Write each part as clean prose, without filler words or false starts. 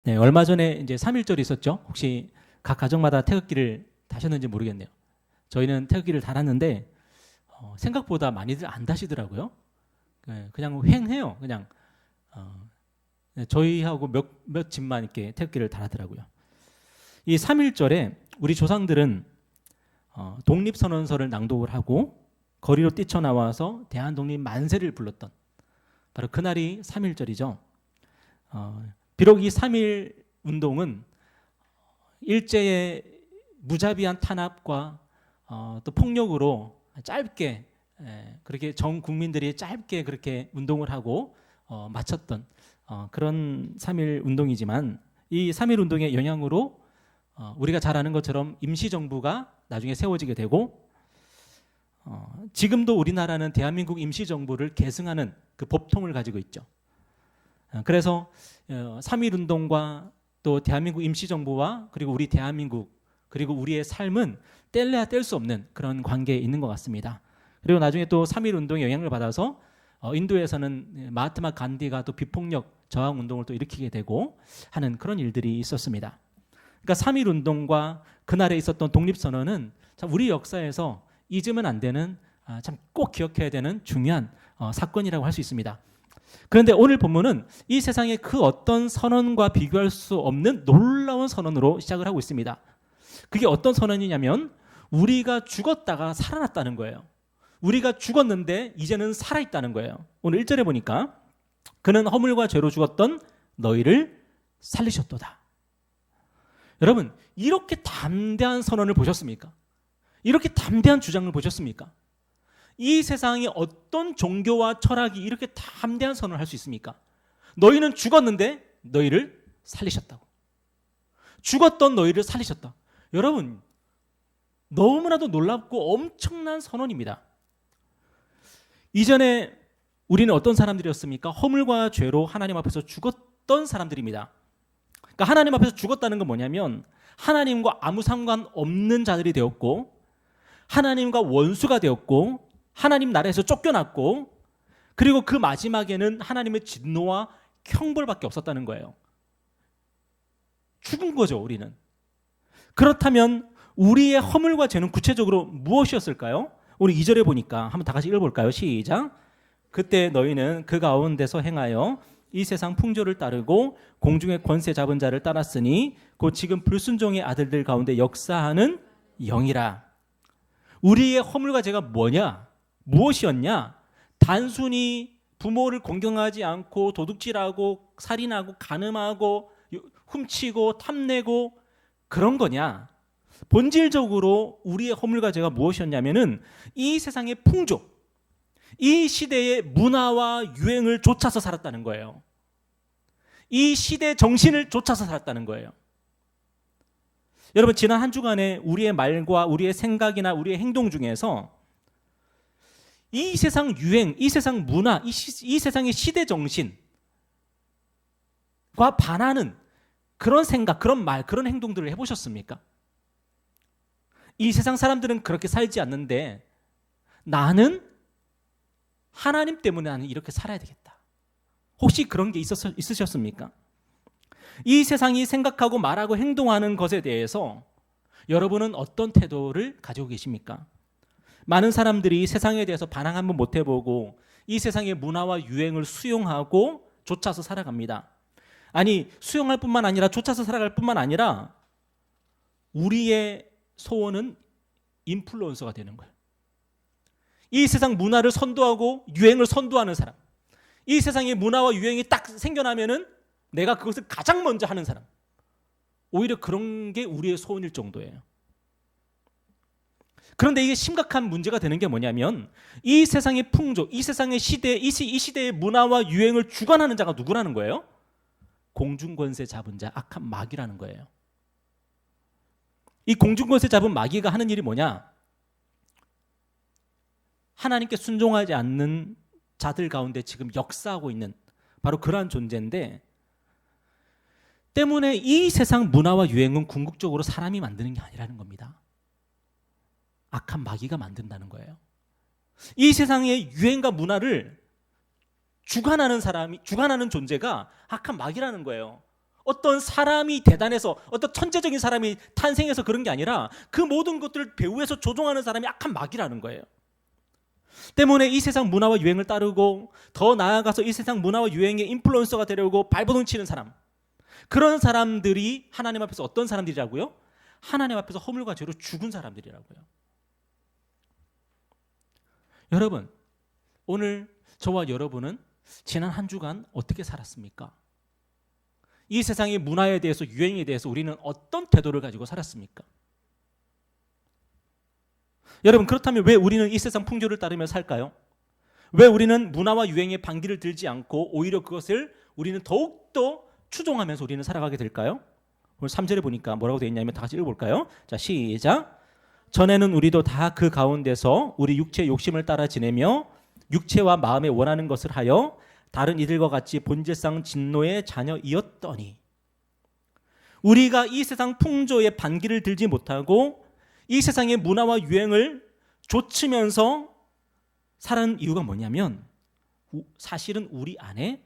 네, 얼마 전에 이제 3.1절이 있었죠. 혹시 각 가정마다 태극기를 다셨는지 모르겠네요. 저희는 태극기를 달았는데 생각보다 많이들 안 다시더라고요. 네, 그냥 횡해요. 그냥 네, 저희하고 몇 집만 이렇게 태극기를 달았더라고요. 이 3.1절에 우리 조상들은 독립선언서를 낭독을 하고 거리로 뛰쳐나와서 대한독립 만세를 불렀던 바로 그날이 3.1절이죠. 비록 이 3.1 운동은 일제의 무자비한 탄압과 또 폭력으로 짧게 그렇게 전 국민들이 짧게 그렇게 운동을 하고 마쳤던 그런 3.1 운동이지만 이 3.1 운동의 영향으로 우리가 잘 아는 것처럼 임시정부가 나중에 세워지게 되고 지금도 우리나라는 대한민국 임시정부를 계승하는 그 법통을 가지고 있죠. 그래서 3.1 운동과 또 대한민국 임시정부와 그리고 우리 대한민국 그리고 우리의 삶은 뗄래야 뗄 수 없는 그런 관계에 있는 것 같습니다. 그리고 나중에 또 3.1 운동의 영향을 받아서 인도에서는 마하트마 간디가 또 비폭력 저항 운동을 또 일으키게 되고 하는 그런 일들이 있었습니다. 그러니까 3.1 운동과 그날에 있었던 독립선언은 참 우리 역사에서 잊으면 안 되는 참 꼭 기억해야 되는 중요한 사건이라고 할 수 있습니다. 그런데 오늘 본문은 이 세상의 그 어떤 선언과 비교할 수 없는 놀라운 선언으로 시작을 하고 있습니다. 그게 어떤 선언이냐면 우리가 죽었다가 살아났다는 거예요. 우리가 죽었는데 이제는 살아있다는 거예요. 오늘 1절에 보니까 그는 허물과 죄로 죽었던 너희를 살리셨도다. 여러분, 이렇게 담대한 선언을 보셨습니까? 이렇게 담대한 주장을 보셨습니까? 이 세상에 어떤 종교와 철학이 이렇게 담대한 선언을 할 수 있습니까? 너희는 죽었는데 너희를 살리셨다고. 죽었던 너희를 살리셨다. 여러분, 너무나도 놀랍고 엄청난 선언입니다. 이전에 우리는 어떤 사람들이었습니까? 허물과 죄로 하나님 앞에서 죽었던 사람들입니다. 그러니까 하나님 앞에서 죽었다는 건 뭐냐면 하나님과 아무 상관없는 자들이 되었고 하나님과 원수가 되었고 하나님 나라에서 쫓겨났고 그리고 그 마지막에는 하나님의 진노와 형벌밖에 없었다는 거예요. 죽은 거죠, 우리는. 그렇다면 우리의 허물과 죄는 구체적으로 무엇이었을까요? 오늘 2절에 보니까 한번 다 같이 읽어볼까요? 시작. 그때 너희는 그 가운데서 행하여 이 세상 풍조를 따르고 공중의 권세 잡은 자를 따랐으니 곧 지금 불순종의 아들들 가운데 역사하는 영이라. 우리의 허물과 죄가 뭐냐? 무엇이었냐? 단순히 부모를 공경하지 않고 도둑질하고 살인하고 간음하고 훔치고 탐내고 그런 거냐? 본질적으로 우리의 허물과 죄가 무엇이었냐면은 이 세상의 풍조, 이 시대의 문화와 유행을 쫓아서 살았다는 거예요. 이 시대 정신을 쫓아서 살았다는 거예요. 여러분, 지난 한 주간에 우리의 말과 우리의 생각이나 우리의 행동 중에서 이 세상 유행, 이 세상 문화, 이 세상의 시대 정신과 반하는 그런 생각, 그런 말, 그런 행동들을 해보셨습니까? 이 세상 사람들은 그렇게 살지 않는데 나는 하나님 때문에 나는 이렇게 살아야 되겠다. 혹시 그런 게 있으셨습니까? 이 세상이 생각하고 말하고 행동하는 것에 대해서 여러분은 어떤 태도를 가지고 계십니까? 많은 사람들이 세상에 대해서 반항 한번 못 해보고 이 세상의 문화와 유행을 수용하고 쫓아서 살아갑니다. 아니, 수용할 뿐만 아니라 쫓아서 살아갈 뿐만 아니라 우리의 소원은 인플루언서가 되는 거예요. 이 세상 문화를 선도하고 유행을 선도하는 사람, 이 세상의 문화와 유행이 딱 생겨나면은 내가 그것을 가장 먼저 하는 사람, 오히려 그런 게 우리의 소원일 정도예요. 그런데 이게 심각한 문제가 되는 게 뭐냐면 이 세상의 풍조, 이 세상의 시대, 이 시대의 문화와 유행을 주관하는 자가 누구라는 거예요? 공중권세 잡은 자, 악한 마귀라는 거예요. 이 공중권세 잡은 마귀가 하는 일이 뭐냐? 하나님께 순종하지 않는 자들 가운데 지금 역사하고 있는 바로 그러한 존재인데 때문에 이 세상 문화와 유행은 궁극적으로 사람이 만드는 게 아니라는 겁니다. 악한 마귀가 만든다는 거예요. 이 세상의 유행과 문화를 주관하는 존재가 악한 마귀라는 거예요. 어떤 사람이 대단해서 어떤 천재적인 사람이 탄생해서 그런 게 아니라 그 모든 것들을 배후에서 조종하는 사람이 악한 마귀라는 거예요. 때문에 이 세상 문화와 유행을 따르고 더 나아가서 이 세상 문화와 유행의 인플루언서가 되려고 발버둥 치는 사람, 그런 사람들이 하나님 앞에서 어떤 사람들이라고요? 하나님 앞에서 허물과 죄로 죽은 사람들이라고요. 여러분, 오늘 저와 여러분은 지난 한 주간 어떻게 살았습니까? 이 세상의 문화에 대해서, 유행에 대해서 우리는 어떤 태도를 가지고 살았습니까? 여러분, 그렇다면 왜 우리는 이 세상 풍조를 따르며 살까요? 왜 우리는 문화와 유행에 반기를 들지 않고 오히려 그것을 우리는 더욱더 추종하면서 우리는 살아가게 될까요? 오늘 3절에 보니까 뭐라고 되어 있냐면 다 같이 읽어볼까요? 자, 시작. 전에는 우리도 다 그 가운데서 우리 육체의 욕심을 따라 지내며 육체와 마음에 원하는 것을 하여 다른 이들과 같이 본질상 진노의 자녀이었더니, 우리가 이 세상 풍조에 반기를 들지 못하고 이 세상의 문화와 유행을 좇으면서 살아가는 이유가 뭐냐면 사실은 우리 안에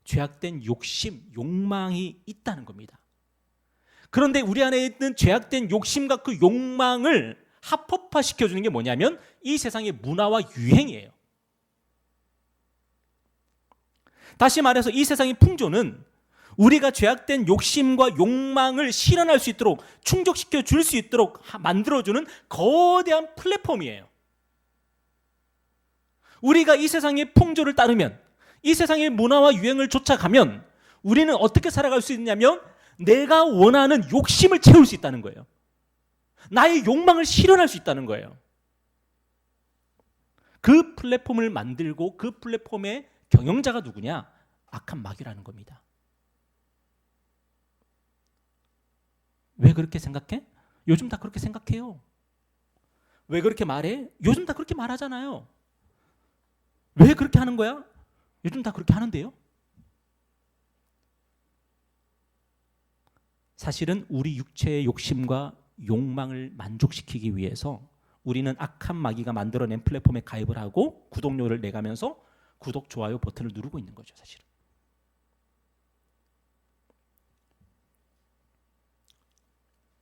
죄악된 욕심, 욕망이 있다는 겁니다. 그런데 우리 안에 있는 죄악된 욕심과 그 욕망을 합법화시켜주는 게 뭐냐면 이 세상의 문화와 유행이에요. 다시 말해서 이 세상의 풍조는 우리가 죄악된 욕심과 욕망을 실현할 수 있도록, 충족시켜 줄 수 있도록 만들어주는 거대한 플랫폼이에요. 우리가 이 세상의 풍조를 따르면, 이 세상의 문화와 유행을 쫓아가면 우리는 어떻게 살아갈 수 있냐면 내가 원하는 욕심을 채울 수 있다는 거예요. 나의 욕망을 실현할 수 있다는 거예요. 그 플랫폼을 만들고 그 플랫폼의 경영자가 누구냐? 악한 마귀라는 겁니다. 왜 그렇게 생각해? 요즘 다 그렇게 생각해요. 왜 그렇게 말해? 요즘 다 그렇게 말하잖아요. 왜 그렇게 하는 거야? 요즘 다 그렇게 하는데요. 사실은 우리 육체의 욕심과 욕망을 만족시키기 위해서 우리는 악한 마귀가 만들어낸 플랫폼에 가입을 하고 구독료를 내가면서 구독, 좋아요 버튼을 누르고 있는 거죠, 사실은.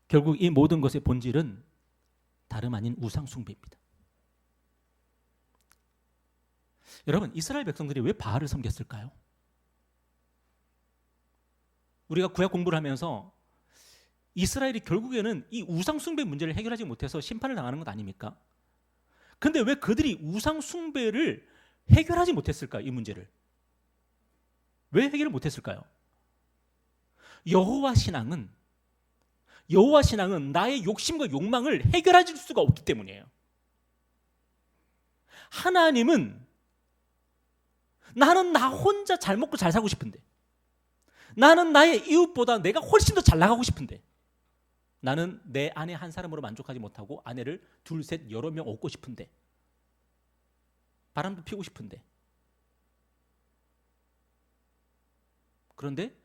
결국 이 모든 것의 본질은 다름 아닌 우상 숭배입니다. 여러분, 이스라엘 백성들이 왜 바알을 섬겼을까요? 우리가 구약 공부를 하면서 이스라엘이 결국에는 이 우상 숭배 문제를 해결하지 못해서 심판을 당하는 것 아닙니까? 근데 왜 그들이 우상 숭배를 해결하지 못했을까요? 이 문제를. 왜 해결을 못했을까요? 여호와 신앙은 나의 욕심과 욕망을 해결해 줄 수가 없기 때문이에요. 하나님은 나는 나 혼자 잘 먹고 잘 살고 싶은데, 나는 나의 이웃보다 내가 훨씬 더 잘 나가고 싶은데, 나는 내 아내 한 사람으로 만족하지 못하고 아내를 둘, 셋, 여러 명 얻고 싶은데, 바람도 피우고 싶은데, 그런데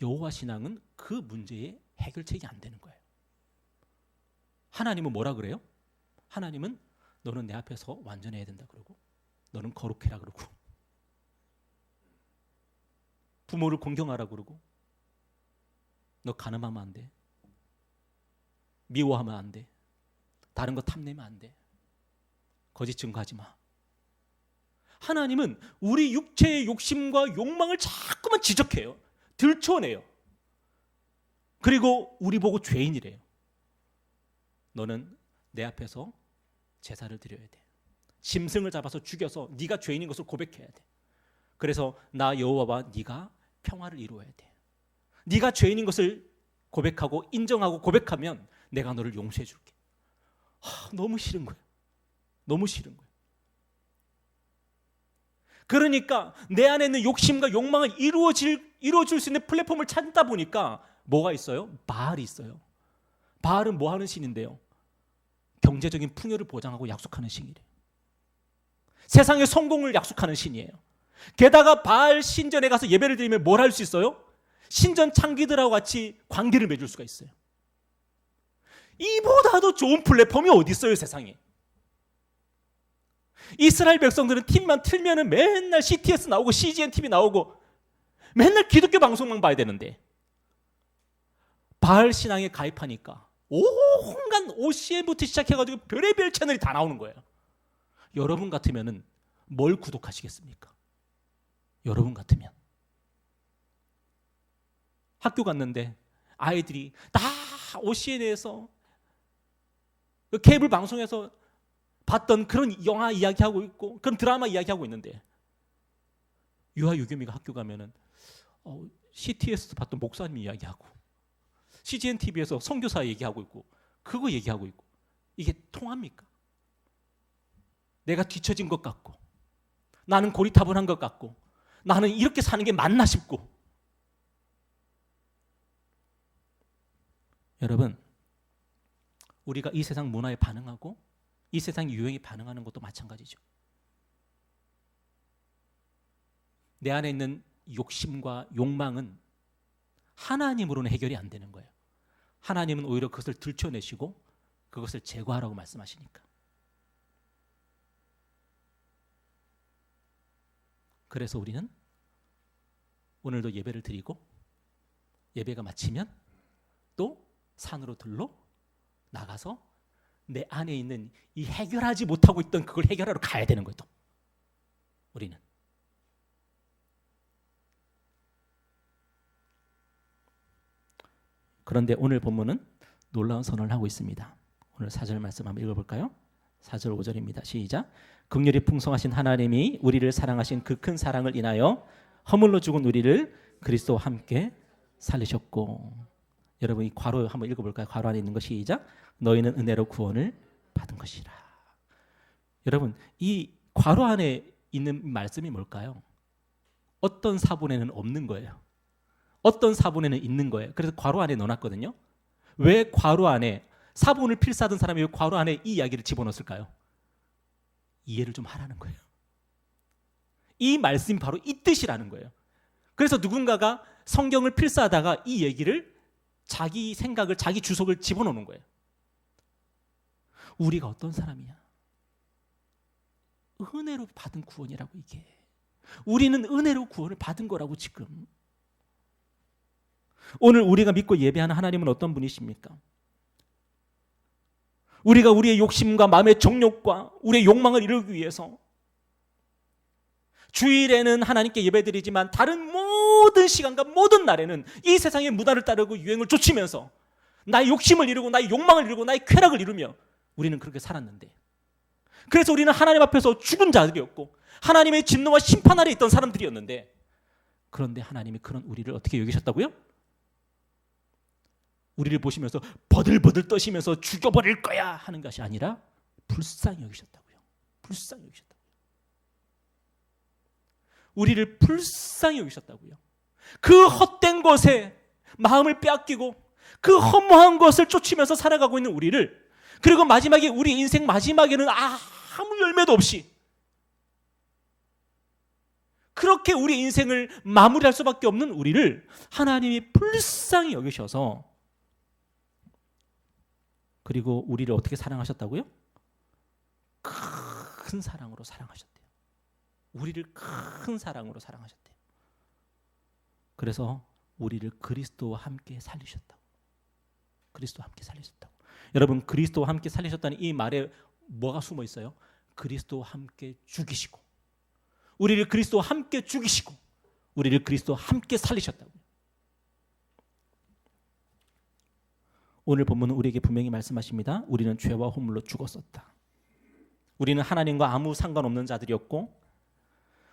여호와 신앙은 그 문제의 해결책이 안 되는 거예요. 하나님은 뭐라 그래요? 하나님은 너는 내 앞에서 완전해야 된다 그러고, 너는 거룩해라 그러고, 부모를 공경하라 그러고, 너 간음하면 안 돼, 미워하면 안 돼, 다른 거 탐내면 안 돼, 거짓 증거하지 마. 하나님은 우리 육체의 욕심과 욕망을 자꾸만 지적해요. 들춰내요. 그리고 우리 보고 죄인이래요. 너는 내 앞에서 제사를 드려야 돼. 짐승을 잡아서 죽여서 네가 죄인인 것을 고백해야 돼. 그래서 나 여호와와 네가 평화를 이루어야 돼. 네가 죄인인 것을 고백하고 인정하고 고백하면 내가 너를 용서해 줄게. 너무 싫은 거예요. 너무 싫은 거예요. 그러니까 내 안에 있는 욕심과 욕망을 이루어줄 수 있는 플랫폼을 찾다 보니까 뭐가 있어요? 바알이 있어요. 바알은 뭐 하는 신인데요? 경제적인 풍요를 보장하고 약속하는 신이래요. 세상의 성공을 약속하는 신이에요. 게다가 바알 신전에 가서 예배를 드리면 뭘 할 수 있어요? 신전 창기들하고 같이 관계를 맺을 수가 있어요. 이보다도 좋은 플랫폼이 어디 있어요, 세상에? 이스라엘 백성들은 TV만 틀면은 맨날 CTS 나오고 CGN TV 나오고 맨날 기독교 방송만 봐야 되는데, 바알 신앙에 가입하니까 온갖 OCN부터 시작해가지고 별의별 채널이 다 나오는 거예요. 여러분 같으면은 뭘 구독하시겠습니까? 여러분 같으면 학교 갔는데 아이들이 다 OCN에서 케이블 방송에서 봤던 그런 영화 이야기하고 있고 그런 드라마 이야기하고 있는데 유아 유교미가 학교 가면은 CT에서 봤던 목사님 이야기하고 CGN TV에서 선교사 얘기하고 있고 그거 얘기하고 있고 이게 통합니까? 내가 뒤처진 것 같고 나는 고리타분한 것 같고 나는 이렇게 사는 게 맞나 싶고 여러분 우리가 이 세상 문화에 반응하고 이 세상 유행에 반응하는 것도 마찬가지죠. 내 안에 있는 욕심과 욕망은 하나님으로는 해결이 안 되는 거예요. 하나님은 오히려 그것을 들춰내시고 그것을 제거하라고 말씀하시니까. 그래서 우리는 오늘도 예배를 드리고 예배가 마치면 또 산으로 들러 나가서 내 안에 있는 이 해결하지 못하고 있던 그걸 해결하러 가야 되는 거예요. 또 우리는 그런데 오늘 본문은 놀라운 선언을 하고 있습니다. 오늘 4절 말씀 한번 읽어볼까요? 4절 5절입니다. 시작. 긍휼이 풍성하신 하나님이 우리를 사랑하신 그 큰 사랑을 인하여 허물로 죽은 우리를 그리스도와 함께 살리셨고. 여러분 이 괄호 한번 읽어볼까요? 괄호 안에 있는 거 시작. 너희는 은혜로 구원을 받은 것이라. 여러분 이 괄호 안에 있는 말씀이 뭘까요? 어떤 사본에는 없는 거예요. 어떤 사본에는 있는 거예요. 그래서 괄호 안에 넣어놨거든요. 왜 괄호 안에 사본을 필사하던 사람이 왜 괄호 안에 이 이야기를 집어넣었을까요? 이해를 좀 하라는 거예요. 이 말씀이 바로 이 뜻이라는 거예요. 그래서 누군가가 성경을 필사하다가 이 얘기를 자기 생각을 자기 주석을 집어넣는 거예요. 우리가 어떤 사람이야? 은혜로 받은 구원이라고 이게. 우리는 은혜로 구원을 받은 거라고 지금. 오늘 우리가 믿고 예배하는 하나님은 어떤 분이십니까? 우리가 우리의 욕심과 마음의 정욕과 우리의 욕망을 이루기 위해서 주일에는 하나님께 예배드리지만 다른 모든 시간과 모든 날에는 이 세상의 문화를 따르고 유행을 쫓으면서 나의 욕심을 이루고 나의 욕망을 이루고 나의 쾌락을 이루며 우리는 그렇게 살았는데 그래서 우리는 하나님 앞에서 죽은 자들이었고 하나님의 진노와 심판 아래 있던 사람들이었는데 그런데 하나님이 그런 우리를 어떻게 여기셨다고요? 우리를 보시면서 버들버들 떠시면서 죽여버릴 거야 하는 것이 아니라 불쌍히 여기셨다고요. 불쌍히 여기셨다고요. 우리를 불쌍히 여기셨다고요. 그 헛된 것에 마음을 빼앗기고 그 허무한 것을 쫓으면서 살아가고 있는 우리를 그리고 마지막에 우리 인생 마지막에는 아무 열매도 없이 그렇게 우리 인생을 마무리할 수밖에 없는 우리를 하나님이 불쌍히 여기셔서 그리고 우리를 어떻게 사랑하셨다고요? 큰 사랑으로 사랑하셨대요. 우리를 큰 사랑으로 사랑하셨대요. 그래서 우리를 그리스도와 함께 살리셨다고. 그리스도와 함께 살리셨다고. 여러분 그리스도와 함께 살리셨다는 이 말에 뭐가 숨어 있어요? 그리스도와 함께 죽이시고 우리를 그리스도와 함께 죽이시고 우리를 그리스도와 함께 살리셨다고. 오늘 본문은 우리에게 분명히 말씀하십니다. 우리는 죄와 허물로 죽었었다. 우리는 하나님과 아무 상관없는 자들이었고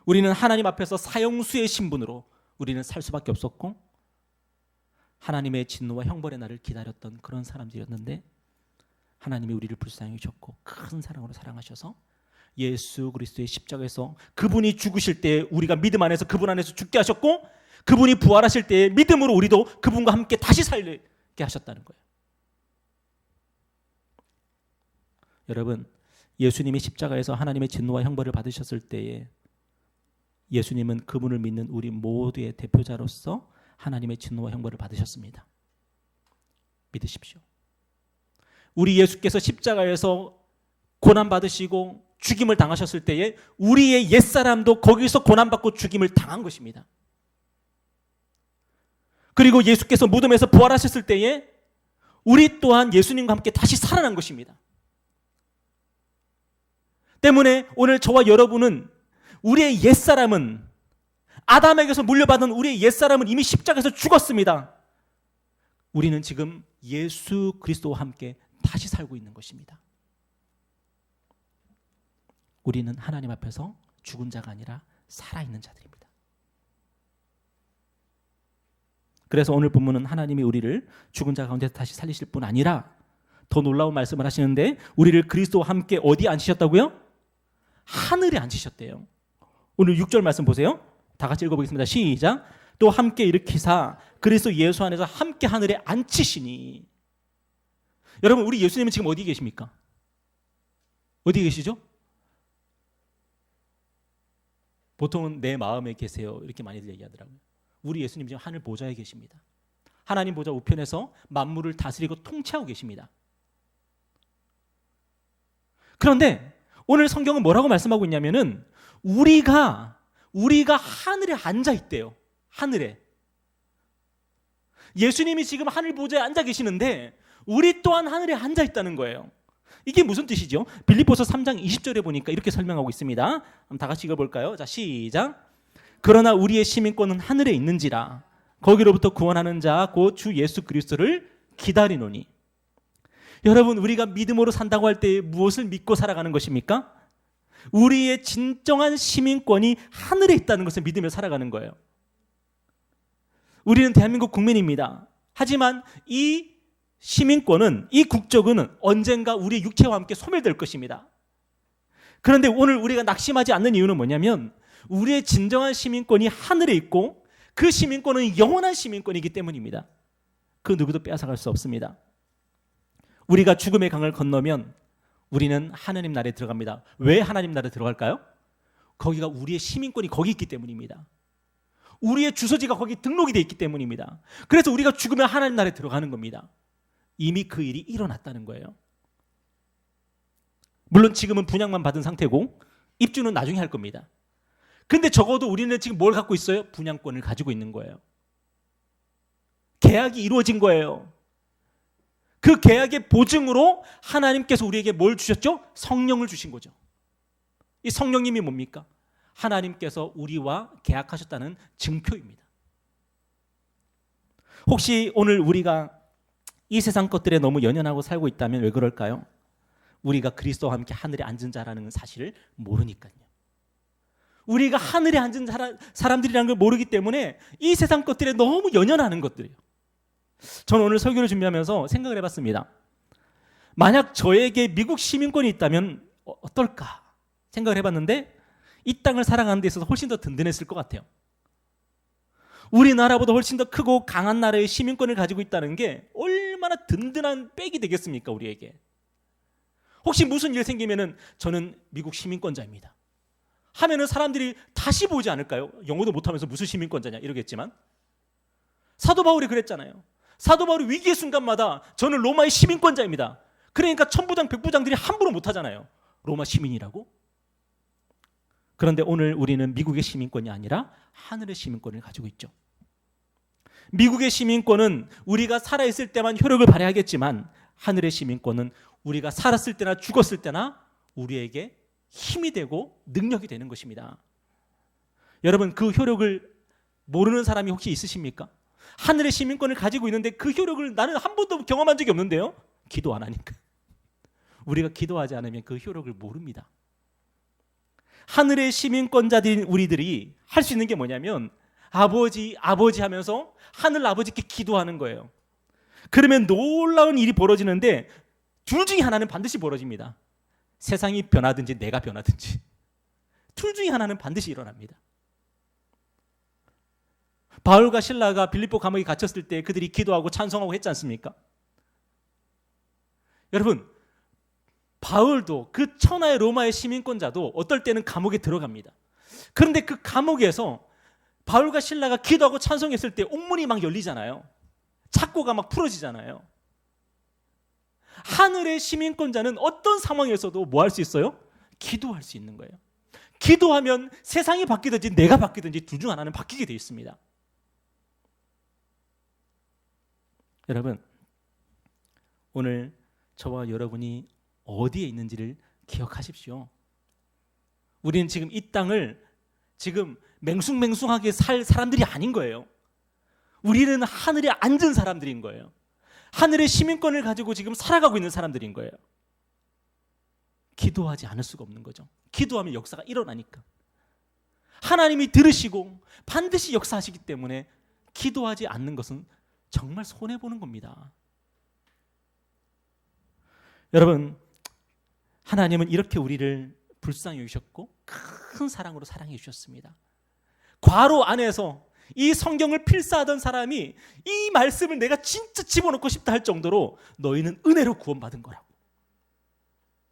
우리는 하나님 앞에서 사형수의 신분으로 우리는 살 수밖에 없었고 하나님의 진노와 형벌의 날을 기다렸던 그런 사람들이었는데 하나님이 우리를 불쌍히 여기셨고 큰 사랑으로 사랑하셔서 예수 그리스도의 십자가에서 그분이 죽으실 때 우리가 믿음 안에서 그분 안에서 죽게 하셨고 그분이 부활하실 때 믿음으로 우리도 그분과 함께 다시 살게 하셨다는 거예요. 여러분 예수님이 십자가에서 하나님의 진노와 형벌을 받으셨을 때에 예수님은 그분을 믿는 우리 모두의 대표자로서 하나님의 진노와 형벌을 받으셨습니다. 믿으십시오. 우리 예수께서 십자가에서 고난받으시고 죽임을 당하셨을 때에 우리의 옛사람도 거기서 고난받고 죽임을 당한 것입니다. 그리고 예수께서 무덤에서 부활하셨을 때에 우리 또한 예수님과 함께 다시 살아난 것입니다. 때문에 오늘 저와 여러분은 우리의 옛사람은, 아담에게서 물려받은 우리의 옛사람은 이미 십자가에서 죽었습니다. 우리는 지금 예수 그리스도와 함께 다시 살고 있는 것입니다. 우리는 하나님 앞에서 죽은 자가 아니라 살아있는 자들입니다. 그래서 오늘 본문은 하나님이 우리를 죽은 자 가운데서 다시 살리실 뿐 아니라 더 놀라운 말씀을 하시는데, 우리를 그리스도와 함께 어디에 앉히셨다고요? 하늘에 앉히셨대요. 오늘 6절 말씀 보세요. 다 같이 읽어보겠습니다. 시작. 또 함께 일으키사 그리스도 예수 안에서 함께 하늘에 앉히시니. 여러분, 우리 예수님은 지금 어디 계십니까? 어디 계시죠? 보통은 내 마음에 계세요, 이렇게 많이들 얘기하더라고요. 우리 예수님 지금 하늘 보좌에 계십니다. 하나님 보좌 우편에서 만물을 다스리고 통치하고 계십니다. 그런데 오늘 성경은 뭐라고 말씀하고 있냐면은 우리가 하늘에 앉아 있대요. 하늘에. 예수님이 지금 하늘 보좌에 앉아 계시는데 우리 또한 하늘에 앉아 있다는 거예요. 이게 무슨 뜻이죠? 빌립보서 3장 20절에 보니까 이렇게 설명하고 있습니다. 한번 다 같이 읽어볼까요? 자, 시작. 그러나 우리의 시민권은 하늘에 있는지라 거기로부터 구원하는 자 곧 주 예수 그리스도를 기다리노니. 여러분, 우리가 믿음으로 산다고 할 때 무엇을 믿고 살아가는 것입니까? 우리의 진정한 시민권이 하늘에 있다는 것을 믿으며 살아가는 거예요. 우리는 대한민국 국민입니다. 하지만 이 시민권은, 이 국적은 언젠가 우리의 육체와 함께 소멸될 것입니다. 그런데 오늘 우리가 낙심하지 않는 이유는 뭐냐면 우리의 진정한 시민권이 하늘에 있고 그 시민권은 영원한 시민권이기 때문입니다. 그 누구도 빼앗아갈 수 없습니다. 우리가 죽음의 강을 건너면 우리는 하나님 나라에 들어갑니다. 왜 하나님 나라에 들어갈까요? 거기가 우리의 시민권이 거기 있기 때문입니다. 우리의 주소지가 거기 등록이 되어 있기 때문입니다. 그래서 우리가 죽으면 하나님 나라에 들어가는 겁니다. 이미 그 일이 일어났다는 거예요. 물론 지금은 분양만 받은 상태고 입주는 나중에 할 겁니다. 근데 적어도 우리는 지금 뭘 갖고 있어요? 분양권을 가지고 있는 거예요. 계약이 이루어진 거예요. 그 계약의 보증으로 하나님께서 우리에게 뭘 주셨죠? 성령을 주신 거죠. 이 성령님이 뭡니까? 하나님께서 우리와 계약하셨다는 증표입니다. 혹시 오늘 우리가 이 세상 것들에 너무 연연하고 살고 있다면 왜 그럴까요? 우리가 그리스도와 함께 하늘에 앉은 자라는 사실을 모르니까요. 우리가 하늘에 앉은 사람들이라는 걸 모르기 때문에 이 세상 것들에 너무 연연하는 것들이에요. 저는 오늘 설교를 준비하면서 생각을 해봤습니다. 만약 저에게 미국 시민권이 있다면 어떨까 생각을 해봤는데 이 땅을 살아가는 데 있어서 훨씬 더 든든했을 것 같아요. 우리나라보다 훨씬 더 크고 강한 나라의 시민권을 가지고 있다는 게 얼마나 든든한 백이 되겠습니까, 우리에게. 혹시 무슨 일 생기면은 저는 미국 시민권자입니다 하면은 사람들이 다시 보지 않을까요? 영어도 못하면서 무슨 시민권자냐 이러겠지만, 사도 바울이 그랬잖아요. 사도 바울이 위기의 순간마다 저는 로마의 시민권자입니다. 그러니까 천부장 백부장들이 함부로 못하잖아요. 로마 시민이라고. 그런데 오늘 우리는 미국의 시민권이 아니라 하늘의 시민권을 가지고 있죠. 미국의 시민권은 우리가 살아있을 때만 효력을 발휘하겠지만 하늘의 시민권은 우리가 살았을 때나 죽었을 때나 우리에게 힘이 되고 능력이 되는 것입니다. 여러분, 그 효력을 모르는 사람이 혹시 있으십니까? 하늘의 시민권을 가지고 있는데 그 효력을 나는 한 번도 경험한 적이 없는데요. 기도 안 하니까. 우리가 기도하지 않으면 그 효력을 모릅니다. 하늘의 시민권자들인 우리들이 할 수 있는 게 뭐냐면 아버지 하면서 하늘 아버지께 기도하는 거예요. 그러면 놀라운 일이 벌어지는데 둘 중에 하나는 반드시 벌어집니다. 세상이 변하든지 내가 변하든지 둘 중에 하나는 반드시 일어납니다. 바울과 실라가 빌립보 감옥에 갇혔을 때 그들이 기도하고 찬송하고 했지 않습니까? 여러분, 바울도 그 천하의 로마의 시민권자도 어떨 때는 감옥에 들어갑니다. 그런데 그 감옥에서 바울과 실라가 기도하고 찬송했을 때 옥문이 막 열리잖아요. 착고가 막 풀어지잖아요. 하늘의 시민권자는 어떤 상황에서도 뭐 할 수 있어요? 기도할 수 있는 거예요. 기도하면 세상이 바뀌든지 내가 바뀌든지 둘 중 하나는 바뀌게 되어 있습니다. 여러분, 오늘 저와 여러분이 어디에 있는지를 기억하십시오. 우리는 지금 이 땅을 지금 맹숭맹숭하게 살 사람들이 아닌 거예요. 우리는 하늘에 앉은 사람들인 거예요. 하늘의 시민권을 가지고 지금 살아가고 있는 사람들인 거예요. 기도하지 않을 수가 없는 거죠. 기도하면 역사가 일어나니까. 하나님이 들으시고 반드시 역사하시기 때문에 기도하지 않는 것은 정말 손해보는 겁니다. 여러분, 하나님은 이렇게 우리를 불쌍히 여기셨고 큰 사랑으로 사랑해 주셨습니다. 과로 안에서 이 성경을 필사하던 사람이 이 말씀을 내가 진짜 집어넣고 싶다 할 정도로 너희는 은혜로 구원받은 거라고.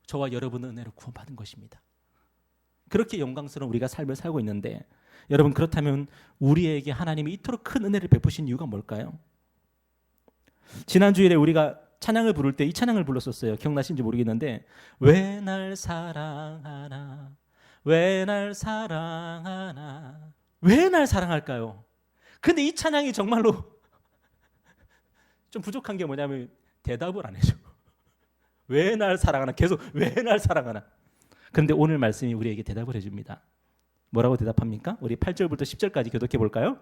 저와 여러분은 은혜로 구원받은 것입니다. 그렇게 영광스러운 우리가 삶을 살고 있는데, 여러분, 그렇다면 우리에게 하나님이 이토록 큰 은혜를 베푸신 이유가 뭘까요? 지난 주일에 우리가 찬양을 부를 때 이 찬양을 불렀었어요. 기억나신지 모르겠는데, 왜 날 사랑하나, 왜 날 사랑하나, 왜 날 사랑할까요? 근데 이 찬양이 정말로 좀 부족한 게 뭐냐면 대답을 안 해줘. 왜 날 사랑하나, 계속 왜 날 사랑하나. 그런데 오늘 말씀이 우리에게 대답을 해줍니다. 뭐라고 대답합니까? 우리 8절부터 10절까지 교독해 볼까요?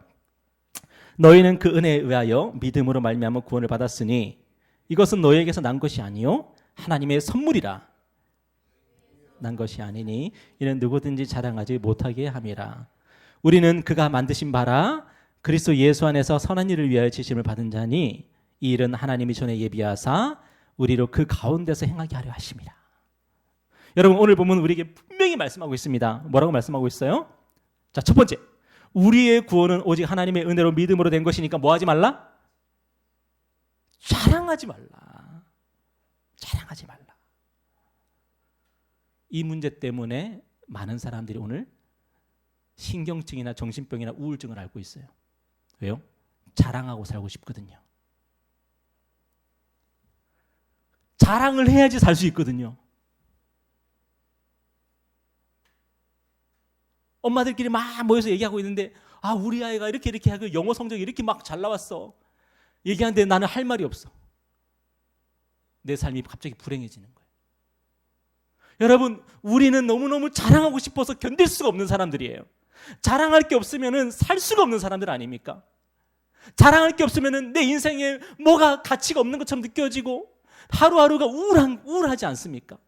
너희는 그 은혜에 의하여 믿음으로 말미암아 구원을 받았으니 이것은 너희에게서 난 것이 아니요 하나님의 선물이라. 난 것이 아니니 이는 누구든지 자랑하지 못하게 함이라. 우리는 그가 만드신 바라 그리스도 예수 안에서 선한 일을 위하여 지심을 받은 자니 이 일은 하나님이 전에 예비하사 우리로 그 가운데서 행하게 하려 하심이라. 여러분, 오늘 보면 우리에게 분명히 말씀하고 있습니다. 뭐라고 말씀하고 있어요? 자, 첫 번째, 우리의 구원은 오직 하나님의 은혜로 믿음으로 된 것이니까 뭐 하지 말라? 자랑하지 말라. 자랑하지 말라. 이 문제 때문에 많은 사람들이 오늘 신경증이나 정신병이나 우울증을 앓고 있어요. 왜요? 자랑하고 살고 싶거든요. 자랑을 해야지 살 수 있거든요. 엄마들끼리 막 모여서 얘기하고 있는데, 아, 우리 아이가 이렇게 하고 영어 성적이 이렇게 막 잘 나왔어. 얘기하는데 나는 할 말이 없어. 내 삶이 갑자기 불행해지는 거예요. 여러분, 우리는 너무너무 자랑하고 싶어서 견딜 수가 없는 사람들이에요. 자랑할 게 없으면 살 수가 없는 사람들 아닙니까? 자랑할 게 없으면 내 인생에 뭐가 가치가 없는 것처럼 느껴지고 하루하루가 우울하지 않습니까?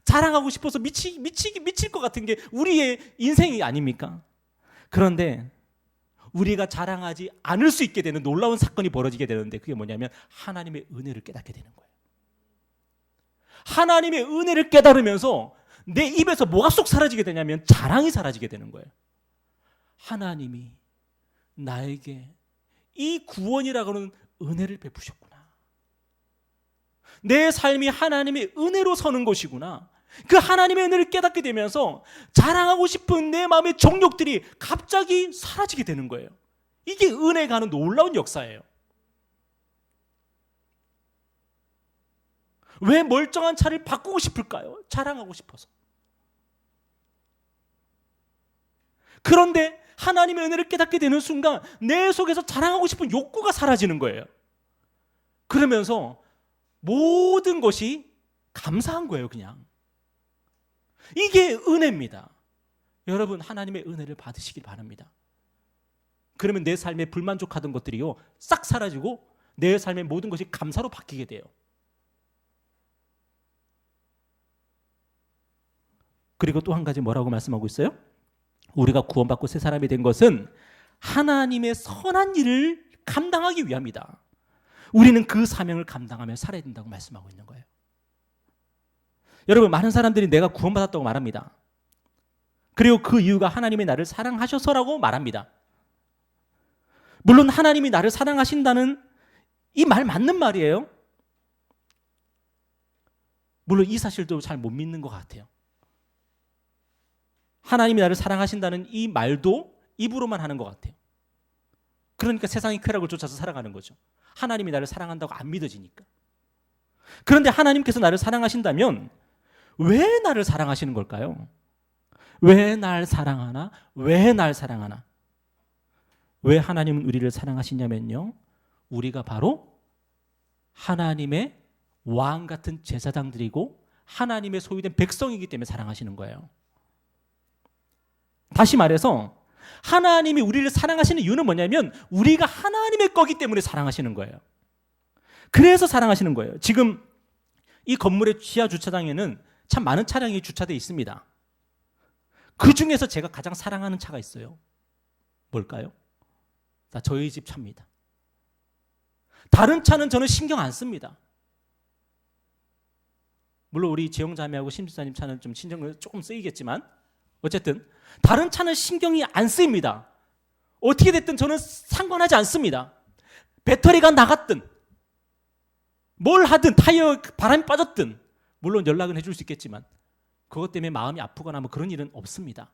자랑하고 싶어서 미칠 것 같은 게 우리의 인생이 아닙니까? 그런데 우리가 자랑하지 않을 수 있게 되는 놀라운 사건이 벌어지게 되는데, 그게 뭐냐면 하나님의 은혜를 깨닫게 되는 거예요. 하나님의 은혜를 깨달으면서 내 입에서 뭐가 쏙 사라지게 되냐면 자랑이 사라지게 되는 거예요. 하나님이 나에게 이 구원이라고 하는 은혜를 베푸셨구나. 내 삶이 하나님의 은혜로 서는 것이구나. 그 하나님의 은혜를 깨닫게 되면서 자랑하고 싶은 내 마음의 정욕들이 갑자기 사라지게 되는 거예요. 이게 은혜가 하는 놀라운 역사예요. 왜 멀쩡한 차를 바꾸고 싶을까요? 자랑하고 싶어서. 그런데 하나님의 은혜를 깨닫게 되는 순간 내 속에서 자랑하고 싶은 욕구가 사라지는 거예요. 그러면서 모든 것이 감사한 거예요, 그냥. 이게 은혜입니다. 여러분, 하나님의 은혜를 받으시길 바랍니다. 그러면 내 삶에 불만족하던 것들이요, 싹 사라지고 내 삶의 모든 것이 감사로 바뀌게 돼요. 그리고 또 한 가지 뭐라고 말씀하고 있어요? 우리가 구원받고 새 사람이 된 것은 하나님의 선한 일을 감당하기 위함이다. 우리는 그 사명을 감당하며 살아야 된다고 말씀하고 있는 거예요. 여러분, 많은 사람들이 내가 구원받았다고 말합니다. 그리고 그 이유가 하나님이 나를 사랑하셔서라고 말합니다. 물론 하나님이 나를 사랑하신다는 이 말 맞는 말이에요. 물론 이 사실도 잘 못 믿는 것 같아요. 하나님이 나를 사랑하신다는 이 말도 입으로만 하는 것 같아요. 그러니까 세상의 쾌락을 쫓아서 살아가는 거죠. 하나님이 나를 사랑한다고 안 믿어지니까. 그런데 하나님께서 나를 사랑하신다면 왜 나를 사랑하시는 걸까요? 왜 날 사랑하나? 왜 날 사랑하나? 왜 하나님은 우리를 사랑하시냐면요, 우리가 바로 하나님의 왕 같은 제사장들이고 하나님의 소유된 백성이기 때문에 사랑하시는 거예요. 다시 말해서 하나님이 우리를 사랑하시는 이유는 뭐냐면 우리가 하나님의 거기 때문에 사랑하시는 거예요. 그래서 사랑하시는 거예요. 지금 이 건물의 지하 주차장에는 참 많은 차량이 주차되어 있습니다. 그 중에서 제가 가장 사랑하는 차가 있어요. 뭘까요? 저희 집 차입니다. 다른 차는 저는 신경 안 씁니다. 물론 우리 지영자매하고 심수사님 차는 좀 신경을 조금 쓰이겠지만 어쨌든 다른 차는 신경이 안 쓰입니다. 어떻게 됐든 저는 상관하지 않습니다. 배터리가 나갔든 뭘 하든 타이어 바람이 빠졌든 물론 연락은 해줄 수 있겠지만 그것 때문에 마음이 아프거나 뭐 그런 일은 없습니다.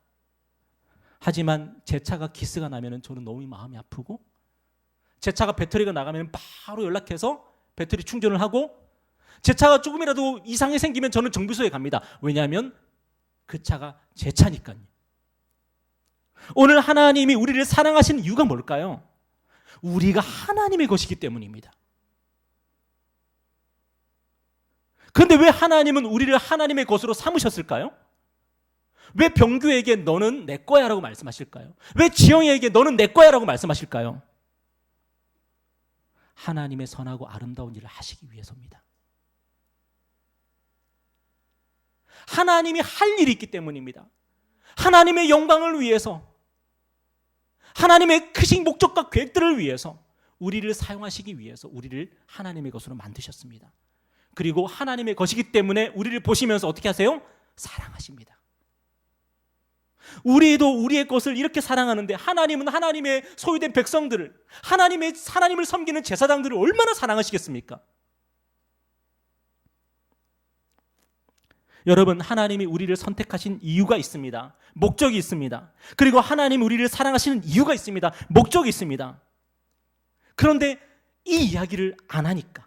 하지만 제 차가 기스가 나면 저는 너무 마음이 아프고 제 차가 배터리가 나가면 바로 연락해서 배터리 충전을 하고 제 차가 조금이라도 이상이 생기면 저는 정비소에 갑니다. 왜냐하면 그 차가 제 차니까요. 오늘 하나님이 우리를 사랑하시는 이유가 뭘까요? 우리가 하나님의 것이기 때문입니다. 그런데 왜 하나님은 우리를 하나님의 것으로 삼으셨을까요? 왜 병규에게 너는 내 거야 라고 말씀하실까요? 왜 지영이에게 너는 내 거야 라고 말씀하실까요? 하나님의 선하고 아름다운 일을 하시기 위해서입니다. 하나님이 할 일이 있기 때문입니다. 하나님의 영광을 위해서, 하나님의 크신 목적과 계획들을 위해서, 우리를 사용하시기 위해서 우리를 하나님의 것으로 만드셨습니다. 그리고 하나님의 것이기 때문에 우리를 보시면서 어떻게 하세요? 사랑하십니다. 우리도 우리의 것을 이렇게 사랑하는데 하나님은 하나님의 소유된 백성들을, 하나님을 섬기는 제사장들을 얼마나 사랑하시겠습니까? 여러분, 하나님이 우리를 선택하신 이유가 있습니다. 목적이 있습니다. 그리고 하나님이 우리를 사랑하시는 이유가 있습니다. 목적이 있습니다. 그런데 이 이야기를 안 하니까,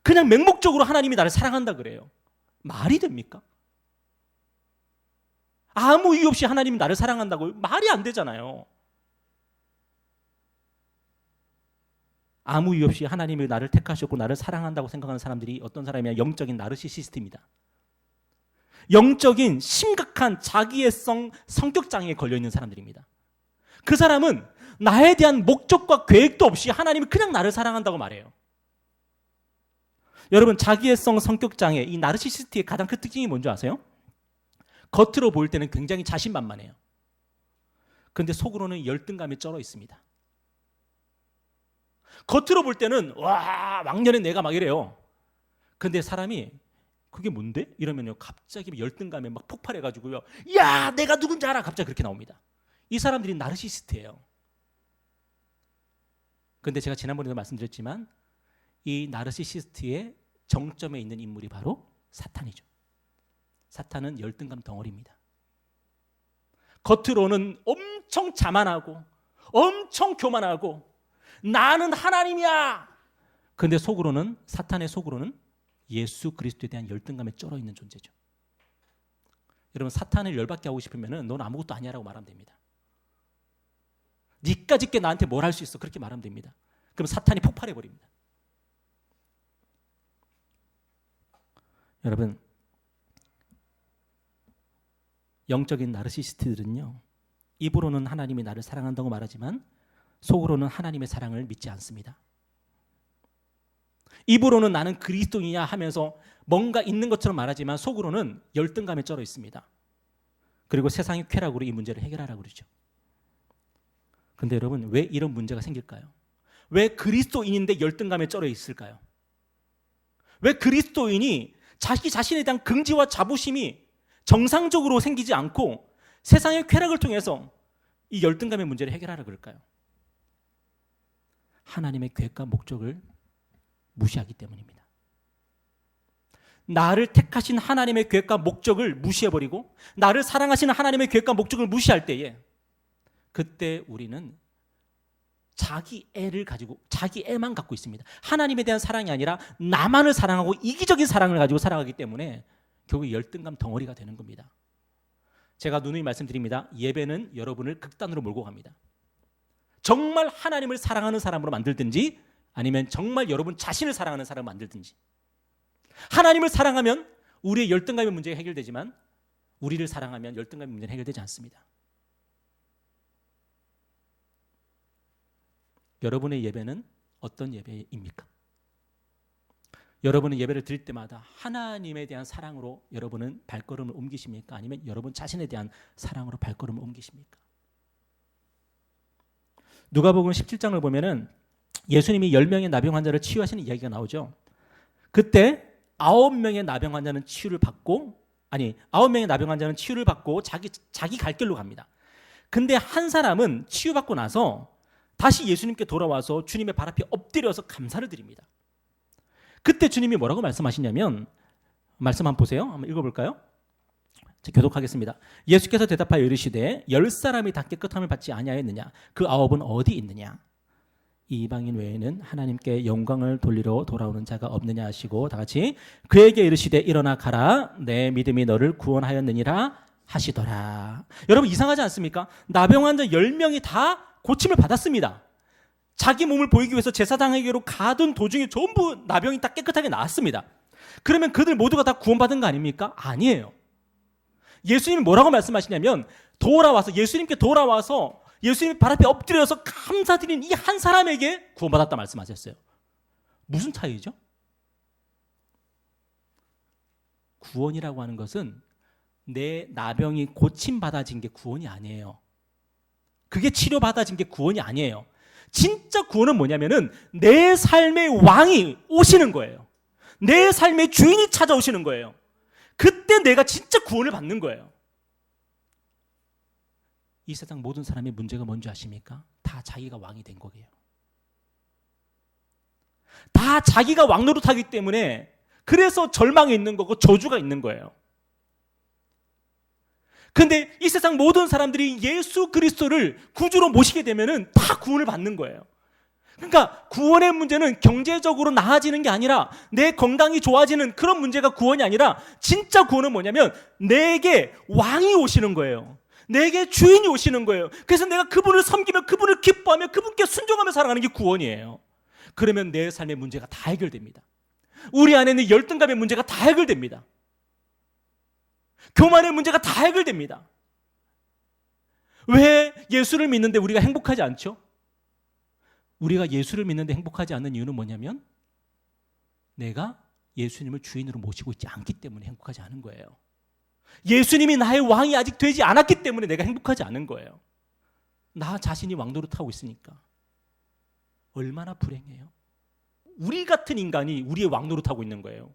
그냥 맹목적으로 하나님이 나를 사랑한다 그래요. 말이 됩니까? 아무 이유 없이 하나님이 나를 사랑한다고 말이 안 되잖아요. 아무 이유 없이 하나님이 나를 택하셨고 나를 사랑한다고 생각하는 사람들이 어떤 사람이냐? 영적인 나르시시스트입니다. 영적인 심각한 자기애성 성격 장애에 걸려있는 사람들입니다. 그 사람은 나에 대한 목적과 계획도 없이 하나님이 그냥 나를 사랑한다고 말해요. 여러분, 자기애성 성격 장애, 이 나르시시스트의 가장 큰 특징이 뭔지 아세요? 겉으로 보일 때는 굉장히 자신만만해요. 그런데 속으로는 열등감이 쩔어 있습니다. 겉으로 볼 때는 와, 왕년에 내가 막 이래요. 근데 사람이 그게 뭔데? 이러면요 갑자기 열등감에 막 폭발해가지고요, 야, 내가 누군지 알아? 갑자기 그렇게 나옵니다. 이 사람들이 나르시시스트예요. 근데 제가 지난번에도 말씀드렸지만 이 나르시시스트의 정점에 있는 인물이 바로 사탄이죠. 사탄은 열등감 덩어리입니다. 겉으로는 엄청 자만하고 엄청 교만하고 나는 하나님이야. 그런데 속으로는, 사탄의 속으로는 예수 그리스도에 대한 열등감에 쩔어 있는 존재죠. 여러분, 사탄을 열받게 하고 싶으면 넌 아무것도 아니야라고 말하면 됩니다. 니까짓게 나한테 뭘 할 수 있어? 그렇게 말하면 됩니다. 그럼 사탄이 폭발해버립니다. 여러분, 영적인 나르시시스트들은요, 입으로는 하나님이 나를 사랑한다고 말하지만 속으로는 하나님의 사랑을 믿지 않습니다. 입으로는 나는 그리스도이냐 하면서 뭔가 있는 것처럼 말하지만 속으로는 열등감에 쩔어 있습니다. 그리고 세상의 쾌락으로 이 문제를 해결하라고 그러죠. 그런데 여러분, 왜 이런 문제가 생길까요? 왜 그리스도인인데 열등감에 쩔어 있을까요? 왜 그리스도인이 자기 자신에 대한 긍지와 자부심이 정상적으로 생기지 않고 세상의 쾌락을 통해서 이 열등감의 문제를 해결하라 그럴까요? 하나님의 계획과 목적을 무시하기 때문입니다. 나를 택하신 하나님의 계획과 목적을 무시해버리고 나를 사랑하시는 하나님의 계획과 목적을 무시할 때에, 그때 우리는 자기 애만 갖고 있습니다. 하나님에 대한 사랑이 아니라 나만을 사랑하고 이기적인 사랑을 가지고 살아가기 때문에 결국 열등감 덩어리가 되는 겁니다. 제가 누누이 말씀드립니다. 예배는 여러분을 극단으로 몰고 갑니다. 정말 하나님을 사랑하는 사람으로 만들든지 아니면 정말 여러분 자신을 사랑하는 사람으로 만들든지. 하나님을 사랑하면 우리의 열등감의 문제가 해결되지만 우리를 사랑하면 열등감의 문제는 해결되지 않습니다. 여러분의 예배는 어떤 예배입니까? 여러분은 예배를 드릴 때마다 하나님에 대한 사랑으로 여러분은 발걸음을 옮기십니까? 아니면 여러분 자신에 대한 사랑으로 발걸음을 옮기십니까? 누가복음 17장을 보면은 예수님이 10명의 나병 환자를 치유하시는 이야기가 나오죠. 그때 9명의 나병 환자는 치유를 받고 9명의 나병 환자는 치유를 받고 자기 갈 길로 갑니다. 근데 한 사람은 치유받고 나서 다시 예수님께 돌아와서 주님의 발 앞에 엎드려서 감사를 드립니다. 그때 주님이 뭐라고 말씀하시냐면 말씀 한번 보세요. 한번 읽어볼까요? 교독하겠습니다. 예수께서 대답하여 이르시되 10사람이 다 깨끗함을 받지 아니하였느냐? 그 9은 어디 있느냐? 이방인 외에는 하나님께 영광을 돌리러 돌아오는 자가 없느냐 하시고 다 같이 그에게 이르시되 일어나 가라 내 믿음이 너를 구원하였느니라 하시더라. 여러분 이상하지 않습니까? 나병 환자 10명이 다 고침을 받았습니다. 자기 몸을 보이기 위해서 제사장에게로 가던 도중에 전부 나병이 다 깨끗하게 나았습니다. 그러면 그들 모두가 다 구원받은 거 아닙니까? 아니에요. 예수님이 뭐라고 말씀하시냐면 예수님께 돌아와서 예수님의 발 앞에 엎드려서 감사드린 이 한 사람에게 구원받았다 말씀하셨어요. 무슨 차이죠? 구원이라고 하는 것은 내 나병이 고침받아진 게 구원이 아니에요. 그게 치료받아진 게 구원이 아니에요. 진짜 구원은 뭐냐면은 내 삶의 왕이 오시는 거예요. 내 삶의 주인이 찾아오시는 거예요. 그때 내가 진짜 구원을 받는 거예요. 이 세상 모든 사람의 문제가 뭔지 아십니까? 다 자기가 왕이 된 거예요. 다 자기가 왕 노릇하기 때문에 그래서 절망이 있는 거고 저주가 있는 거예요. 근데 이 세상 모든 사람들이 예수 그리스도를 구주로 모시게 되면은 다 구원을 받는 거예요. 그러니까 구원의 문제는 경제적으로 나아지는 게 아니라 내 건강이 좋아지는 그런 문제가 구원이 아니라 진짜 구원은 뭐냐면 내게 왕이 오시는 거예요. 내게 주인이 오시는 거예요. 그래서 내가 그분을 섬기며 그분을 기뻐하며 그분께 순종하며 살아가는 게 구원이에요. 그러면 내 삶의 문제가 다 해결됩니다. 우리 안에 있는 열등감의 문제가 다 해결됩니다. 교만의 문제가 다 해결됩니다. 왜 예수를 믿는데 우리가 행복하지 않죠? 우리가 예수를 믿는데 행복하지 않는 이유는 뭐냐면 내가 예수님을 주인으로 모시고 있지 않기 때문에 행복하지 않은 거예요. 예수님이 나의 왕이 아직 되지 않았기 때문에 내가 행복하지 않은 거예요. 나 자신이 왕 노릇하고 있으니까. 얼마나 불행해요. 우리 같은 인간이 우리의 왕 노릇하고 있는 거예요.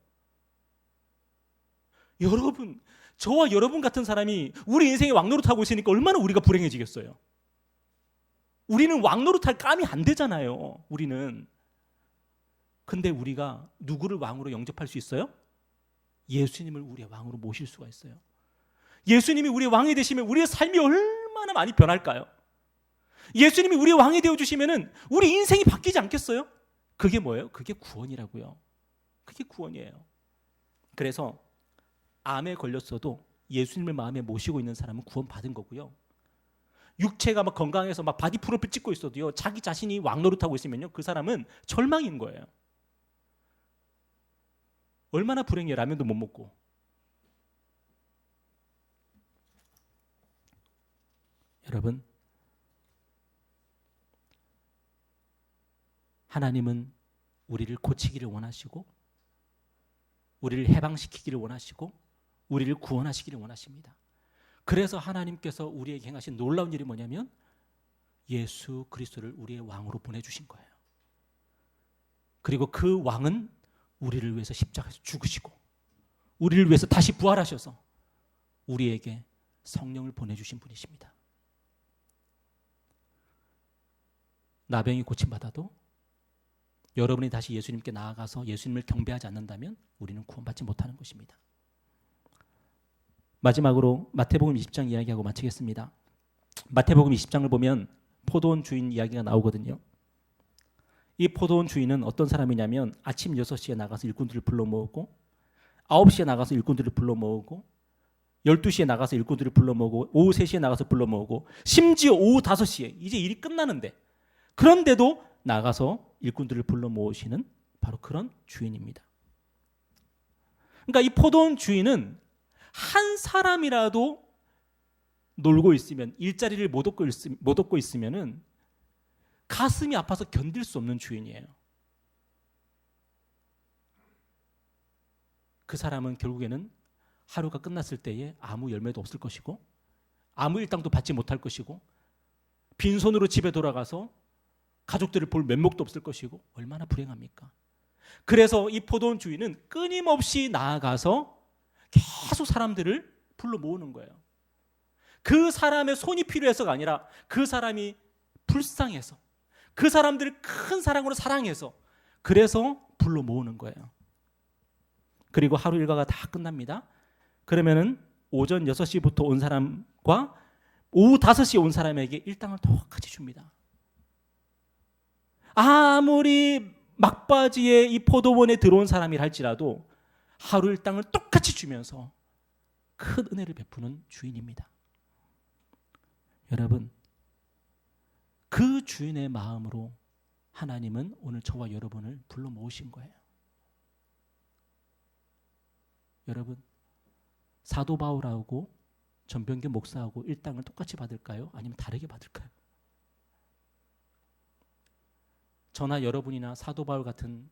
여러분, 저와 여러분 같은 사람이 우리 인생에 왕 노릇하고 있으니까 얼마나 우리가 불행해지겠어요. 우리는 왕 노릇할 감이 안 되잖아요. 우리는. 근데 우리가 누구를 왕으로 영접할 수 있어요? 예수님을 우리의 왕으로 모실 수가 있어요. 예수님이 우리의 왕이 되시면 우리의 삶이 얼마나 많이 변할까요? 예수님이 우리의 왕이 되어주시면 우리 인생이 바뀌지 않겠어요? 그게 뭐예요? 그게 구원이라고요. 그게 구원이에요. 그래서 암에 걸렸어도 예수님을 마음에 모시고 있는 사람은 구원받은 거고요. 육체가 막 건강해서 막 바디 프로필 찍고 있어도요, 자기 자신이 왕 노릇하고 있으면요, 그 사람은 절망인 거예요. 얼마나 불행해요. 라면도 못 먹고. 여러분, 하나님은 우리를 고치기를 원하시고 우리를 해방시키기를 원하시고 우리를 구원하시기를 원하십니다. 그래서 하나님께서 우리에게 행하신 놀라운 일이 뭐냐면 예수 그리스도를 우리의 왕으로 보내주신 거예요. 그리고 그 왕은 우리를 위해서 십자가에서 죽으시고 우리를 위해서 다시 부활하셔서 우리에게 성령을 보내주신 분이십니다. 나병이 고침받아도 여러분이 다시 예수님께 나아가서 예수님을 경배하지 않는다면 우리는 구원받지 못하는 것입니다. 마지막으로 마태복음 20장 이야기하고 마치겠습니다. 마태복음 20장을 보면 포도원 주인 이야기가 나오거든요. 이 포도원 주인은 어떤 사람이냐면 아침 6시에 나가서 일꾼들을 불러 모으고 9시에 나가서 일꾼들을 불러 모으고 12시에 나가서 일꾼들을 불러 모으고 오후 3시에 나가서 불러 모으고 심지어 오후 5시에 이제 일이 끝나는데 그런데도 나가서 일꾼들을 불러 모으시는 바로 그런 주인입니다. 그러니까 이 포도원 주인은 한 사람이라도 놀고 있으면, 일자리를 못 얻고 있으면은 가슴이 아파서 견딜 수 없는 주인이에요. 그 사람은 결국에는 하루가 끝났을 때에 아무 열매도 없을 것이고 아무 일당도 받지 못할 것이고 빈손으로 집에 돌아가서 가족들을 볼 면목도 없을 것이고 얼마나 불행합니까? 그래서 이 포도원 주인은 끊임없이 나아가서 계속 사람들을 불러 모으는 거예요. 그 사람의 손이 필요해서가 아니라 그 사람이 불쌍해서, 그 사람들을 큰 사랑으로 사랑해서, 그래서 불러 모으는 거예요. 그리고 하루 일과가 다 끝납니다. 그러면은 오전 6시부터 온 사람과 오후 5시에 온 사람에게 일당을 똑같이 줍니다. 아무리 막바지에 이 포도원에 들어온 사람이라 할지라도 하루 일당을 똑같이 주면서 큰 은혜를 베푸는 주인입니다. 여러분, 그 주인의 마음으로 하나님은 오늘 저와 여러분을 불러 모으신 거예요. 여러분, 사도 바울하고 전병규 목사하고 일당을 똑같이 받을까요? 아니면 다르게 받을까요? 저나 여러분이나 사도 바울 같은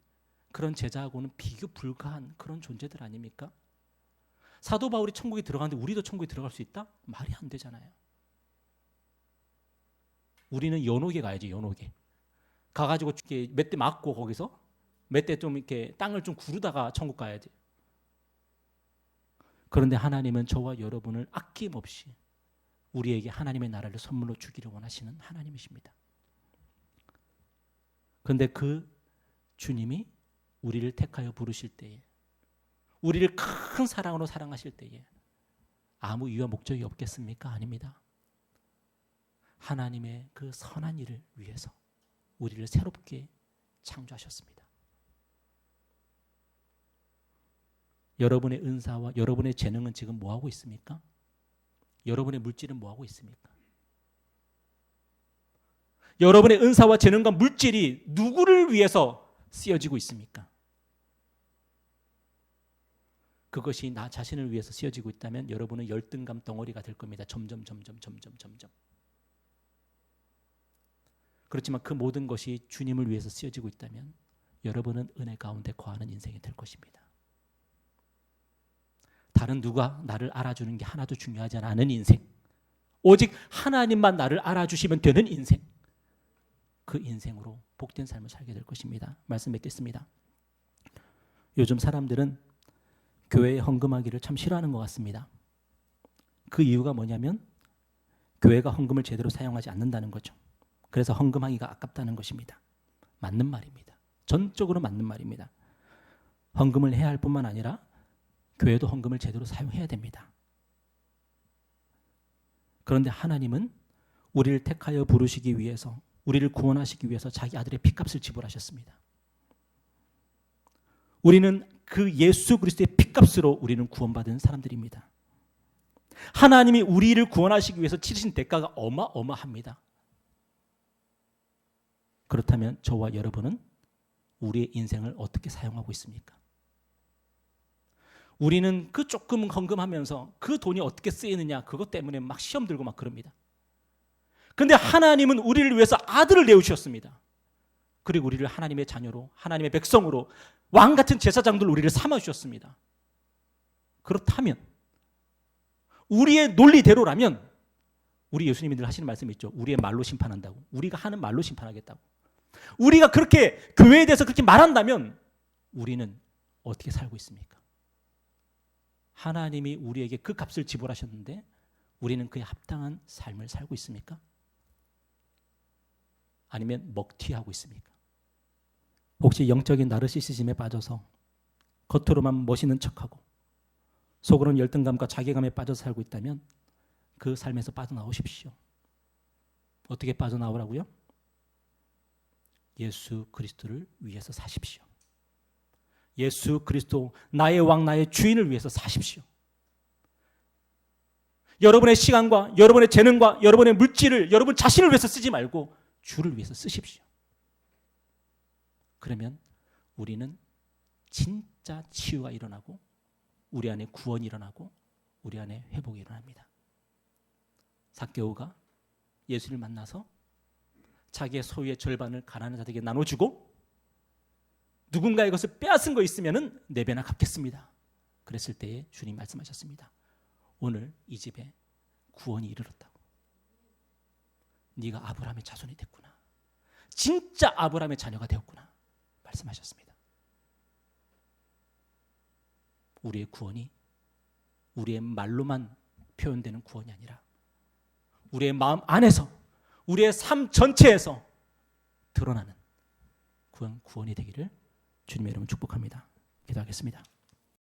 그런 제자하고는 비교 불가한 그런 존재들 아닙니까? 사도 바울이 천국에 들어가는데 우리도 천국에 들어갈 수 있다? 말이 안 되잖아요. 우리는 연옥에 가야지, 연옥에. 가가지고 몇 대 맞고 거기서 몇 대 좀 이렇게 땅을 좀 구르다가 천국 가야지. 그런데 하나님은 저와 여러분을 아낌없이 우리에게 하나님의 나라를 선물로 주기를 원하시는 하나님이십니다. 그런데 그 주님이 우리를 택하여 부르실 때에, 우리를 큰 사랑으로 사랑하실 때에 아무 이유와 목적이 없겠습니까? 아닙니다. 하나님의 그 선한 일을 위해서 우리를 새롭게 창조하셨습니다. 여러분의 은사와 여러분의 재능은 지금 뭐하고 있습니까? 여러분의 물질은 뭐하고 있습니까? 여러분의 은사와 재능과 물질이 누구를 위해서 쓰여지고 있습니까? 그것이 나 자신을 위해서 쓰여지고 있다면 여러분은 열등감 덩어리가 될 겁니다. 점점. 그렇지만 그 모든 것이 주님을 위해서 쓰여지고 있다면 여러분은 은혜 가운데 거하는 인생이 될 것입니다. 다른 누가 나를 알아주는 게 하나도 중요하지 않은 인생, 오직 하나님만 나를 알아주시면 되는 인생, 그 인생으로 복된 삶을 살게 될 것입니다. 말씀 맺겠습니다. 요즘 사람들은 교회에 헌금하기를 참 싫어하는 것 같습니다. 그 이유가 뭐냐면 교회가 헌금을 제대로 사용하지 않는다는 거죠. 그래서 헌금하기가 아깝다는 것입니다. 맞는 말입니다. 전적으로 맞는 말입니다. 헌금을 해야 할 뿐만 아니라 교회도 헌금을 제대로 사용해야 됩니다. 그런데 하나님은 우리를 택하여 부르시기 위해서, 우리를 구원하시기 위해서 자기 아들의 피값을 지불하셨습니다. 우리는 그 예수 그리스도의 피값으로 우리는 구원받은 사람들입니다. 하나님이 우리를 구원하시기 위해서 치르신 대가가 어마어마합니다. 그렇다면 저와 여러분은 우리의 인생을 어떻게 사용하고 있습니까? 우리는 그 조금 헌금하면서 그 돈이 어떻게 쓰이느냐, 그것 때문에 막 시험 들고 막 그럽니다. 그런데 하나님은 우리를 위해서 아들을 내어주셨습니다. 그리고 우리를 하나님의 자녀로, 하나님의 백성으로, 왕같은 제사장들로 우리를 삼아주셨습니다. 그렇다면 우리의 논리대로라면, 우리 예수님이 늘 하시는 말씀이 있죠. 우리의 말로 심판한다고. 우리가 하는 말로 심판하겠다고. 우리가 그렇게 교회에 대해서 그렇게 말한다면 우리는 어떻게 살고 있습니까? 하나님이 우리에게 그 값을 지불하셨는데 우리는 그에 합당한 삶을 살고 있습니까? 아니면 먹튀하고 있습니까? 혹시 영적인 나르시시즘에 빠져서 겉으로만 멋있는 척하고 속으로는 열등감과 자괴감에 빠져서 살고 있다면 그 삶에서 빠져나오십시오. 어떻게 빠져나오라고요? 예수 그리스도를 위해서 사십시오. 예수 그리스도, 나의 왕, 나의 주인을 위해서 사십시오. 여러분의 시간과 여러분의 재능과 여러분의 물질을 여러분 자신을 위해서 쓰지 말고 주를 위해서 쓰십시오. 그러면 우리는 진짜 치유가 일어나고 우리 안에 구원이 일어나고 우리 안에 회복이 일어납니다. 삭개오가 예수를 만나서 자기의 소유의 절반을 가난한 자들에게 나눠주고 누군가의 것을 빼앗은 거 있으면 4배나 갚겠습니다. 그랬을 때에 주님 말씀하셨습니다. 오늘 이 집에 구원이 이르렀다고. 네가 아브라함의 자손이 됐구나. 진짜 아브라함의 자녀가 되었구나 말씀하셨습니다. 우리의 구원이 우리의 말로만 표현되는 구원이 아니라 우리의 마음 안에서 우리의 삶 전체에서 드러나는 구원이 되기를 주님의 이름으로 축복합니다. 기도하겠습니다.